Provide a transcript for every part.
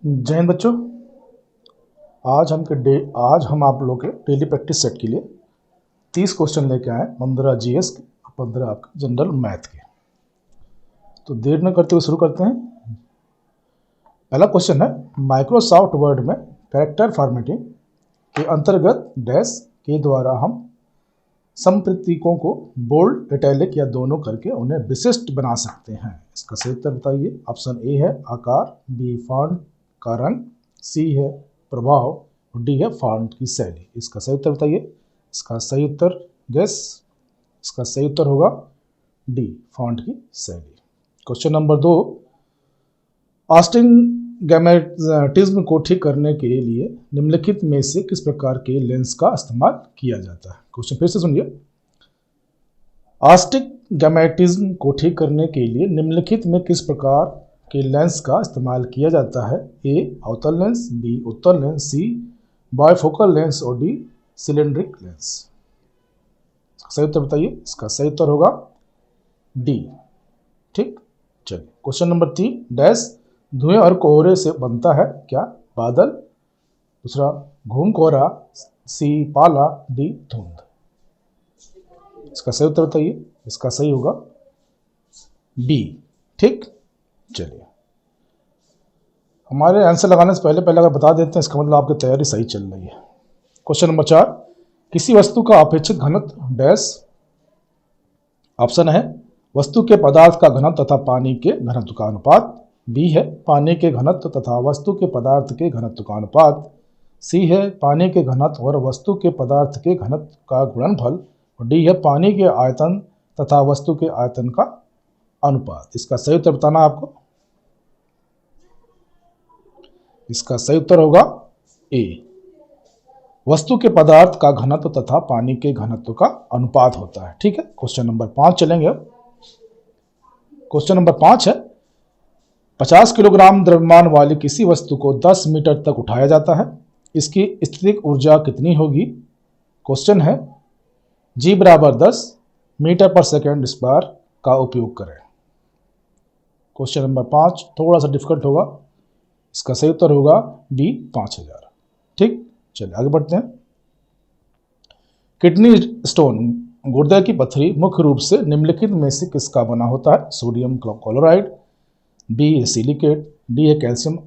जय हिंद बच्चों। आज हम आप लोग के डेली प्रैक्टिस सेट के लिए 30 क्वेश्चन लेके आए, 15 जीएस के और 15 आपके जनरल मैथ के। तो देर न करते हुए शुरू करते हैं। पहला क्वेश्चन है, माइक्रोसॉफ्ट वर्ड में कैरेक्टर फॉर्मेटिंग के अंतर्गत डैश के द्वारा हम संप्रतीकों को बोल्ड, इटैलिक या दोनों करके उन्हें विशिष्ट बना सकते हैं। इसका सही उत्तर बताइए। ऑप्शन ए है आकार, बी फॉन्ट का रंग, सी है प्रभाव और डी है फॉन्ट की शैली। इसका सही उत्तर बताइए। इसका सही उत्तर गेस। इसका सही उत्तर होगा डी, फॉन्ट की शैली। क्वेश्चन नंबर 2, आस्टिग्मेटिज्म को ठीक करने के लिए निम्नलिखित में से किस प्रकार के लेंस का इस्तेमाल किया जाता है। क्वेश्चन फिर से सुनिए। आस्टिग्मेटिज्म को ठीक करने के लिए निम्नलिखित में किस प्रकार के लेंस का इस्तेमाल किया जाता है। ए अवतल लेंस, बी उत्तल लेंस, सी बायफोकल लेंस और डी सिलेंड्रिक लेंस। सही उत्तर बताइए। इसका सही उत्तर होगा डी। ठीक, चलिए क्वेश्चन नंबर 3, डैश धुएं और कोहरे से बनता है क्या। बादल, दूसरा घूम कोहरा, सी पाला, डी धुंध। इसका सही उत्तर बताइए। इसका सही होगा बी। ठीक, चलिए हमारे आंसर लगाने से पहले अगर बता देते हैं, इसका मतलब आपकी तैयारी सही चल रही है। क्वेश्चन नंबर 4, किसी वस्तु का अपेक्षित घनत्व डैश। ऑप्शन है वस्तु के पदार्थ का घनत्व तथा पानी के घनत्व का अनुपात, बी है पानी के घनत्व तथा वस्तु के पदार्थ के घनत्व का अनुपात, सी है पानी के घनत्व और वस्तु के पदार्थ के घनत्व का गुणनफल और डी है पानी के आयतन तथा वस्तु के आयतन का अनुपात। इसका सही उत्तर बताना आपको। इसका सही उत्तर होगा ए, वस्तु के पदार्थ का घनत्व तथा पानी के घनत्व का अनुपात होता है। ठीक है, क्वेश्चन नंबर 5 चलेंगे अब। क्वेश्चन नंबर 5 है, 50 किलोग्राम द्रव्यमान वाली किसी वस्तु को 10 मीटर तक उठाया जाता है, इसकी स्थितिक ऊर्जा कितनी होगी। क्वेश्चन है जी बराबर 10 मीटर पर सेकेंड स्क्वायर का उपयोग करें। क्वेश्चन नंबर 5 थोड़ा सा डिफिकल्ट होगा। इसका सही उत्तर होगा डी 5000। ठीक, चलिए आगे बढ़ते हैं। किडनी स्टोन, गुर्दे की पथरी मुख्य रूप से निम्नलिखित में से किसका बना होता है। सोडियम क्लोराइड, बी है सिलिकेट, डी है कैल्शियम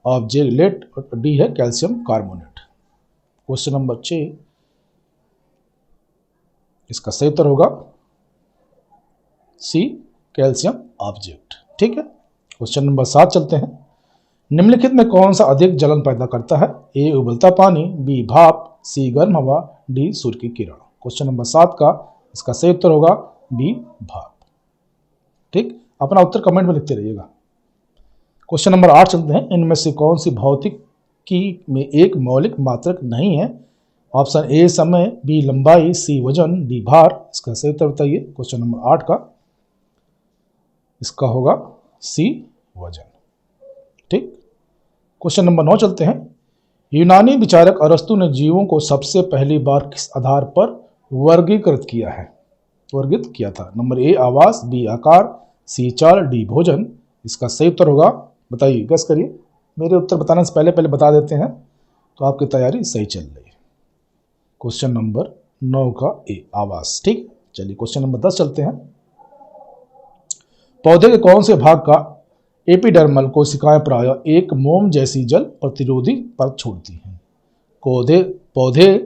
ऑक्जेलेट और डी है कैल्शियम कार्बोनेट। क्वेश्चन नंबर 6, इसका सही उत्तर होगा सी कैल्शियम ऑब्जेक्ट। ठीक है, क्वेश्चन नंबर 7 चलते हैं। निम्नलिखित में कौन सा अधिक जलन पैदा करता है। ए उबलता पानी, बी भाप, सी गर्म हवा, डी सूर्य की किरण। क्वेश्चन नंबर 7 का इसका सही उत्तर होगा बी भाप। ठीक, अपना उत्तर कमेंट में लिखते रहिएगा। क्वेश्चन नंबर 8 चलते हैं। इनमें से कौन सी भौतिकी में एक मौलिक मात्रक नहीं है। ऑप्शन ए समय, बी लंबाई, सी वजन, डी भार। इसका सही उत्तर बताइए। क्वेश्चन नंबर 8 का इसका होगा सी वजन। ठीक, क्वेश्चन नंबर 9 चलते हैं। यूनानी विचारक अरस्तु ने जीवों को सबसे पहली बार किस आधार पर वर्गीकृत किया था। नंबर ए आवास, बी आकार, सी चाल, डी भोजन। इसका सही उत्तर होगा, बताइए, गेस करिए। मेरे उत्तर बताने से पहले बता देते हैं तो आपकी तैयारी सही चल रही है। क्वेश्चन नंबर 9 का ए आवास। ठीक, चलिए क्वेश्चन नंबर 10 चलते हैं। पौधे के कौन से भाग का एपिडर्मल कोशिकाएं प्रायः एक मोम जैसी जल प्रतिरोधी परत छोड़ती हैं। पौधे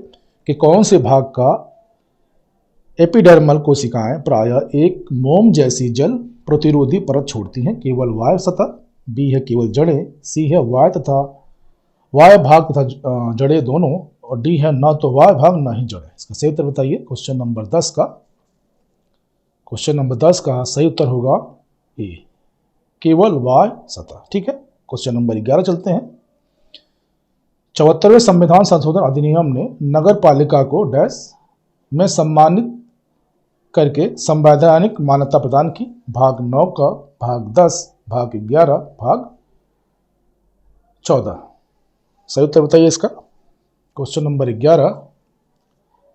के कौन से भाग का एपिडर्मल कोशिकाएं प्रायः एक मोम जैसी जल प्रतिरोधी परत छोड़ती हैं। केवल वाय सतह, बी है केवल जड़ें, सी है वाय भाग तथा जड़ें दोनों और डी है न तो वाय भाग न ही जड़ें। इसका सही उत्तर बताइए। क्वेश्चन नंबर 10 का सही उत्तर होगा ए, केवल वाय सतह। ठीक है, क्वेश्चन नंबर 11 चलते हैं। 74वें संविधान संशोधन अधिनियम ने नगर पालिका को डैश में सम्मानित करके संवैधानिक मान्यता प्रदान की। भाग 9 का, भाग 10, भाग 11, भाग 14। सही उत्तर बताइए इसका। क्वेश्चन नंबर 11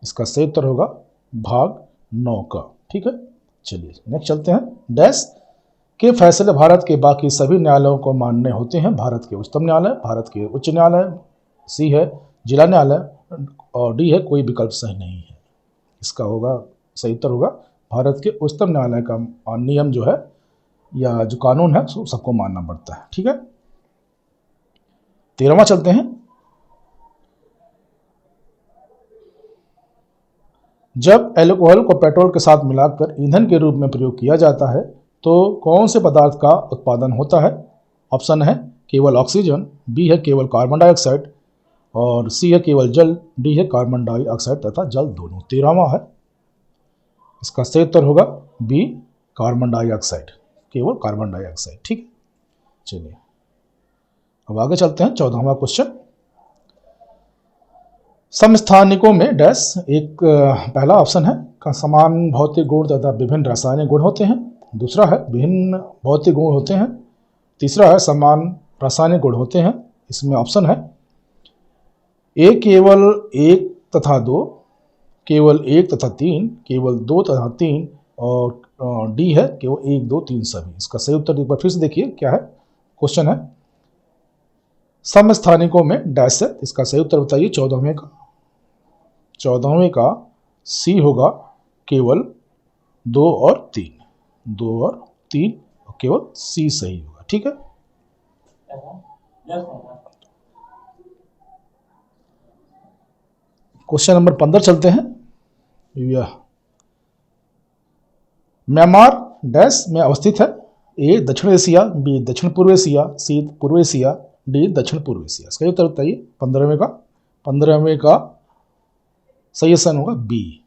इसका सही उत्तर होगा भाग 9 का। ठीक है, चलिए नेक्स्ट चलते हैं। डैश के फैसले भारत के बाकी सभी न्यायालयों को मान्य होते हैं? भारत के उच्चतम न्यायालय, भारत के उच्च न्यायालय, सी है जिला न्यायालय और डी है कोई विकल्प सही नहीं है। इसका होगा सही उत्तर होगा भारत के उच्चतम न्यायालय का नियम जो है या जो कानून है सबको मानना पड़ता है। ठीक है, 13वां चलते हैं। जब एल्कोहल को पेट्रोल के साथ मिलाकर ईंधन के रूप में प्रयोग किया जाता है तो कौन से पदार्थ का उत्पादन होता है? ऑप्शन है केवल ऑक्सीजन, बी है केवल कार्बन डाइऑक्साइड और सी है केवल जल, डी है कार्बन डाइऑक्साइड तथा जल दोनों। 13वां है, इसका सही उत्तर होगा बी कार्बन डाइऑक्साइड, केवल कार्बन डाइऑक्साइड। ठीक है, चलिए अब आगे चलते हैं। 14वां क्वेश्चन, समस्थानिकों में डैश एक पहला ऑप्शन है का समान भौतिक गुण तथा विभिन्न रासायनिक गुण होते हैं, दूसरा है विभिन्न भौतिक गुण होते हैं, तीसरा है समान रासायनिक गुण होते हैं। इसमें ऑप्शन है ए केवल एक तथा दो, केवल एक तथा तीन, केवल दो तथा तीन और डी है केवल एक दो तीन सभी। इसका सही उत्तर एक बार फिर से देखिए क्या है। क्वेश्चन है समस्थानिकों में डैश है, इसका सही उत्तर बताइए। 14वें का सी होगा केवल दो और तीन, दो और तीन और केवल सी सही होगा। ठीक है, क्वेश्चन नंबर 15 चलते हैं। यह म्यांमार डैश में अवस्थित है, ए दक्षिण एशिया, बी दक्षिण पूर्व एशिया, सी पूर्व एशिया, डी दक्षिण पूर्व एशिया। इसका उत्तर बताइए। 15वें का सही आंसर होगा बी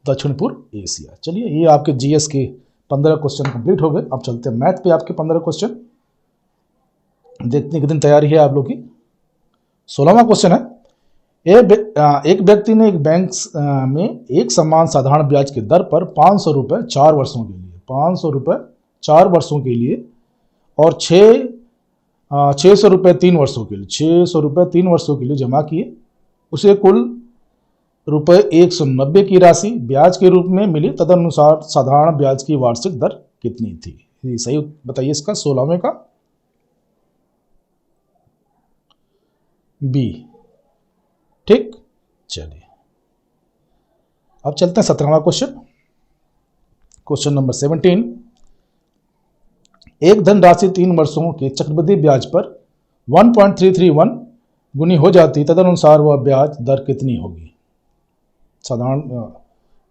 दक्षिण पूर्व एशिया। चलिए ये आपके जीएस के 15 क्वेश्चन कंप्लीट हो गए। अब चलते हैं मैथ पे आपके 15 क्वेश्चन, देखते हैं कितनी तैयारी है आप लोग की। 16वां क्वेश्चन है, एक व्यक्ति ने एक बैंक में एक समान साधारण ब्याज की दर पर 500 रुपये 4 वर्षों के लिए, 500 रुपये 4 वर्षों के लिए और 600 रुपये 3 वर्षों के लिए, 600 रुपये 3 वर्षों के लिए जमा किए। उसे कुल रुपये 190 की राशि ब्याज के रूप में मिली, तदनुसार साधारण ब्याज की वार्षिक दर कितनी थी? सही बताइए इसका। 16वें का बी। ठीक, चलिए अब चलते हैं 17वां क्वेश्चन। क्वेश्चन नंबर 17, एक धनराशि 3 वर्षों के चक्रवृद्धि ब्याज पर 1.331 गुनी हो जाती, तदनुसार वह ब्याज दर कितनी होगी? साधारण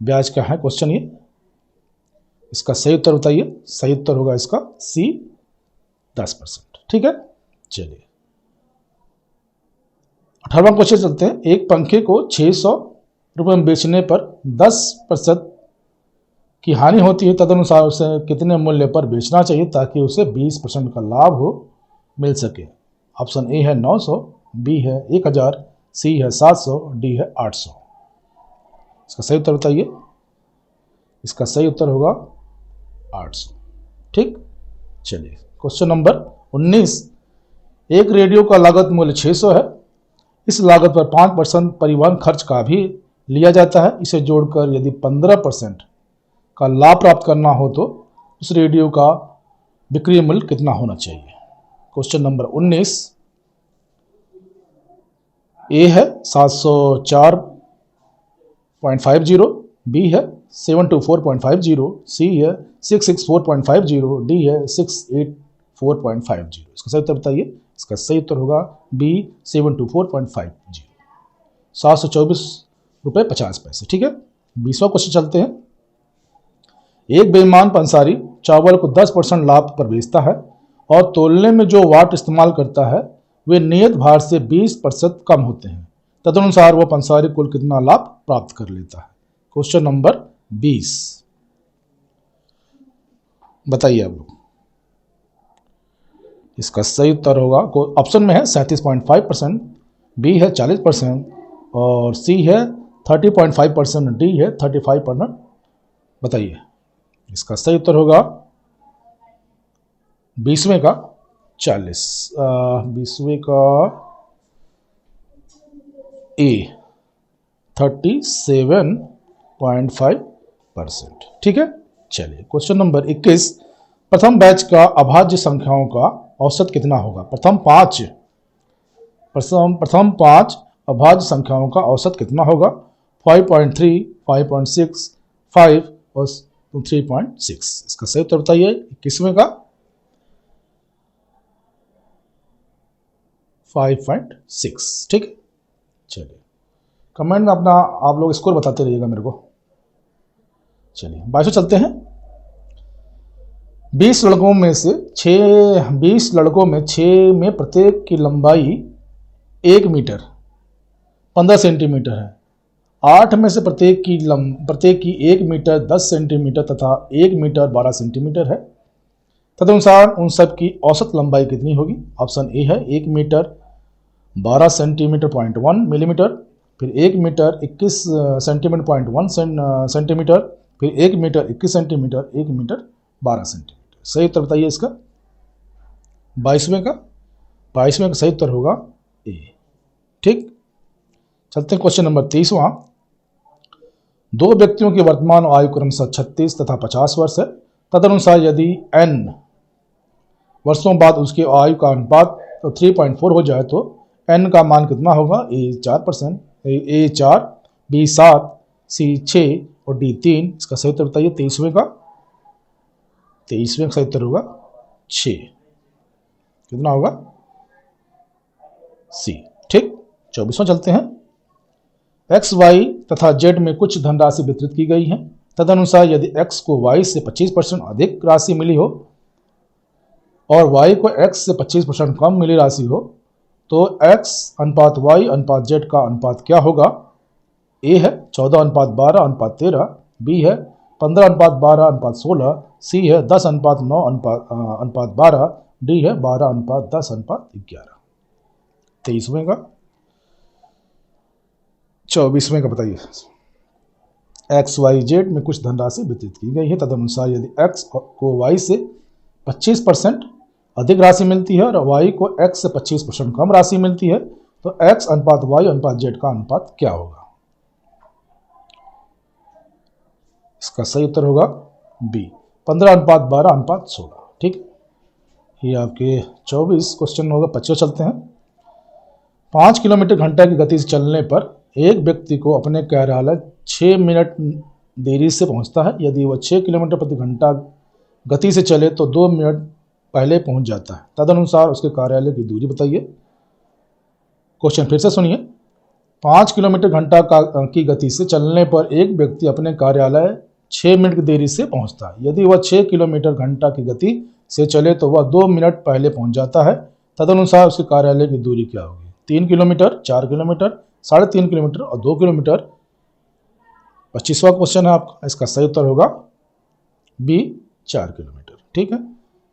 ब्याज का है क्वेश्चन ये, इसका सही उत्तर बताइए। सही उत्तर होगा इसका सी 10%। ठीक है, चलिए 18वां क्वेश्चन चलते हैं। एक पंखे को 600 रुपये में बेचने पर 10% की हानि होती है, तदनुसार उसे कितने मूल्य पर बेचना चाहिए ताकि उसे 20% का लाभ हो मिल सके? ऑप्शन ए है 900, बी है 1000, सी है 700, डी है 800। इसका सही उत्तर बताइए। इसका सही उत्तर होगा 800। ठीक, चलिए क्वेश्चन नंबर 19, एक रेडियो का लागत मूल्य 600 है, इस लागत पर 5% परिवहन खर्च का भी लिया जाता है। इसे जोड़कर यदि 15% का लाभ प्राप्त करना हो तो उस रेडियो का बिक्री मूल्य कितना होना चाहिए? क्वेश्चन नंबर 19, ए है 704.50, बी है 724.50, सी है 664.50, डी है 684.50। इसका सही उत्तर बताइए। इसका सही उत्तर होगा बी 724.50, 724 रुपये 50 पैसे। ठीक है, 20वां क्वेश्चन चलते हैं। एक बेईमान पंसारी चावल को 10% लाभ पर बेचता है और तोलने में जो वाट इस्तेमाल करता है वे नियत भार से 20% कम होते हैं, तदनुसार वह पंसारी कुल कितना लाभ प्राप्त कर लेता है? क्वेश्चन नंबर 20 बताइए आप लोग। इसका सही उत्तर होगा, ऑप्शन में है 37.5%, बी है 40% और सी है 30.5%, डी है 35%। बताइए इसका सही उत्तर होगा 20वें का 40, 20वें का ए 37.5%। ठीक है, चलिए क्वेश्चन नंबर 21, प्रथम बैच का अभाज्य संख्याओं का औसत कितना होगा? प्रथम पांच अभाज्य संख्याओं का औसत कितना होगा? 5.3, 5.6, 5 और 3.6। इसका सही उत्तर बताइए। 21वें का 5.6। ठीक है, चलिए कमेंट में अपना आप लोग स्कोर बताते रहिएगा मेरे को। चलिए 22 चलते हैं। 20 लड़कों में 6 में प्रत्येक की लंबाई 1 मीटर 15 सेंटीमीटर है। 8 में से प्रत्येक की 1 मीटर 10 सेंटीमीटर तथा 1 मीटर 12 सेंटीमीटर है। तदनुसार उन सब की औसत लंबाई कितनी होगी? ऑप्शन ए है 1 मीटर 12 सेंटीमीटर 0.1 मिलीमीटर, फिर 1 मीटर 21 सेंटीमीटर 0.1 सेंटीमीटर, फिर 1 मीटर 21 सेंटीमीटर, 1 मीटर 12 सेंटीमीटर। सही उत्तर बताइए इसका। 22वें का सही उत्तर होगा ए। ठीक, चलते हैं क्वेश्चन नंबर 23वां। दो व्यक्तियों की वर्तमान आयु क्रमशः 36 तथा 50 वर्ष है। तदनुसार यदि n वर्षों बाद उसकी आयु का अनुपात 3.4 हो जाए तो n का मान कितना होगा? ए 4%, ए 4, बी 7, सी 6 और डी 3। इसका सही उत्तर बताइए। 23वें का सही उत्तर होगा 6। कितना होगा? सी। ठीक, 24वां चलते हैं। एक्स वाई तथा जेड में कुछ धनराशि वितरित की गई है। तदनुसार यदि एक्स को वाई से 25% अधिक राशि मिली हो और वाई को एक्स से 25% कम मिली राशि हो तो एक्स अनुपात वाई अनुपात जेड का अनुपात क्या होगा? ए है 14:12:13, बी है 15:12:16, सी है 10:9:12, डी है 12:10:11। 23वें का 24वें का बताइए। एक्स वाई जेड में कुछ धनराशि वितरित की गई है। तदनुसार यदि एक्स को वाई से 25% अधिक राशि मिलती है और वाई को एक्स से 25% कम राशि मिलती है तो एक्स अनुपात वाई अनुपात जेड का अनुपात क्या होगा? इसका सही उत्तर होगा बी 15:12:16। ठीक, ये आपके 24 क्वेश्चन होगा। 25 चलते हैं। 5 किलोमीटर घंटा की गति से चलने पर एक व्यक्ति को अपने कार्यालय 6 मिनट देरी से पहुंचता है। यदि वह 6 किलोमीटर प्रति घंटा गति से चले तो 2 मिनट पहले पहुंच जाता है। तदनुसार उसके कार्यालय की दूरी बताइए। क्वेश्चन फिर से सुनिए। 5 किलोमीटर घंटा की गति से चलने पर एक व्यक्ति अपने कार्यालय 6 मिनट की देरी से पहुंचता है। यदि वह 6 किलोमीटर घंटा की गति से चले तो वह 2 मिनट पहले पहुंच जाता है। तदनुसार उसके कार्यालय की दूरी क्या होगी? 3 किलोमीटर, 4 किलोमीटर, 3.5 किलोमीटर और 2 किलोमीटर। 25वां क्वेश्चन है आपका। इसका सही उत्तर होगा बी 4 किलोमीटर। ठीक है,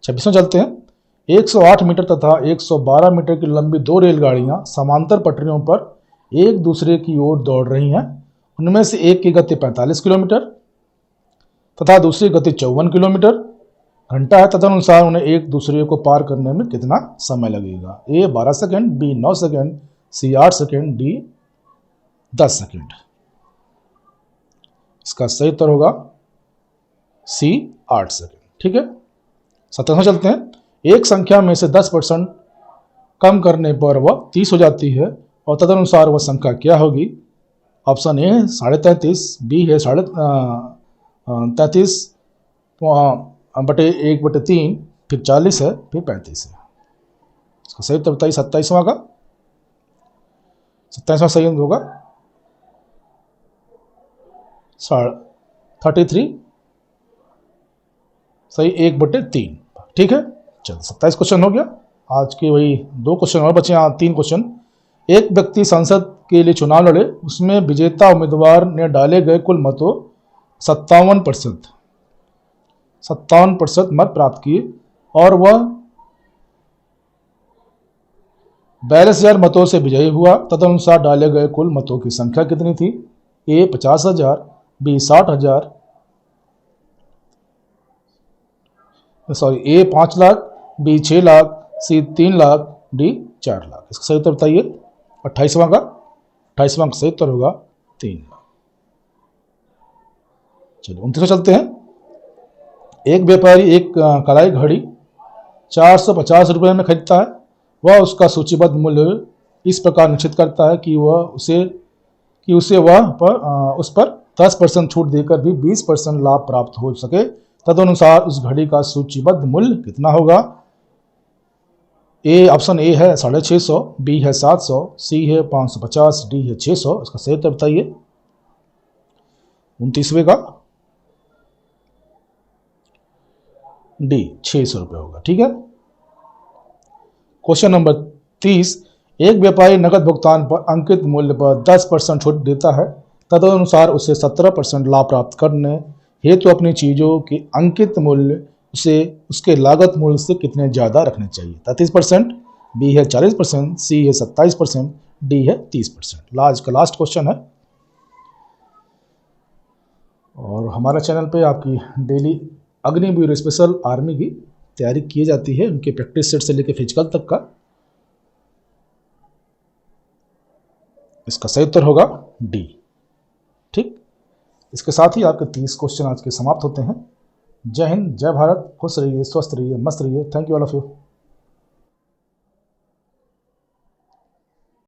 26वां चलते हैं। 108 मीटर तथा 112 मीटर की लंबी 2 रेलगाड़ियां समांतर पटरियों पर एक दूसरे की ओर दौड़ रही हैं। उनमें से एक की गति 45 किलोमीटर तथा दूसरी गति 54 किलोमीटर घंटा है। तदनुसार उन्हें एक दूसरे को पार करने में कितना समय लगेगा? ए 12 सेकेंड, बी 9 सेकेंड, सी 8 सेकेंड, डी 10 सेकेंड। इसका सही उत्तर होगा सी 8 सेकेंड। ठीक है, 27वां चलते हैं। एक संख्या में से 10% कम करने पर वह 30 हो जाती है और तदनुसार वह संख्या क्या होगी? ऑप्शन ए 33.5, बी है 33/1/3, फिर 40 है, फिर 35 है। इसका सही उत्तर बताइए। 27वां का 27वां सही होगा 33 सही 1/3। ठीक है, चलो 27 क्वेश्चन हो गया। आज के वही 2 क्वेश्चन और बचे हैं, 3 क्वेश्चन। एक व्यक्ति संसद के लिए चुनाव लड़े, उसमें विजेता उम्मीदवार ने डाले गए कुल मतों 57% मत प्राप्त किए और वह 42,000 मतों से विजयी हुआ। तदनुसार डाले गए कुल मतों की संख्या कितनी थी? ए 50,000, बी 60,000, ए 5 लाख, बी 6 लाख, सी 3 लाख, डी 4 लाख। इसका सही उत्तर बताइए। 28वां का सही उत्तर होगा 3 लाख। चलिए 29वां चलते हैं। एक व्यापारी एक कलाई घड़ी 450 रुपये में खरीदता है। वह उसका सूचीबद्ध मूल्य इस प्रकार निश्चित करता है कि उस पर 10% छूट देकर भी 20% लाभ प्राप्त हो सके। तदनुसार उस घड़ी का सूचीबद्ध मूल्य कितना होगा? ऑप्शन ए है 650, बी है 700, सी है 550, डी है 600। इसका सही उत्तर बताइए। 29वें का डी 600 रुपये होगा। ठीक है। क्वेश्चन नंबर 30, एक व्यापारी नकद भुगतान पर अंकित मूल्य पर 10% छूट देता है। तदनुसार उसे 17% लाभ प्राप्त करने हेतु अपनी चीजों के अंकित मूल्य उसे उसके लागत मूल्य से कितने ज्यादा रखने चाहिए? 33%, बी है 40%, सी है 27%, डी है 30%। लास्ट क्वेश्चन है। और हमारे चैनल पे आपकी डेली अग्निवीर स्पेशल आर्मी की तैयारी की जाती है, उनके प्रैक्टिस सेट से लेकर फिजिकल तक का। इसका सही उत्तर होगा डी। ठीक। इसके साथ ही आपके 30 क्वेश्चन आज के समाप्त होते हैं। जय हिंद, जय भारत, खुश रहिए, स्वस्थ रहिए, मस्त रहिए। Thank you all of you.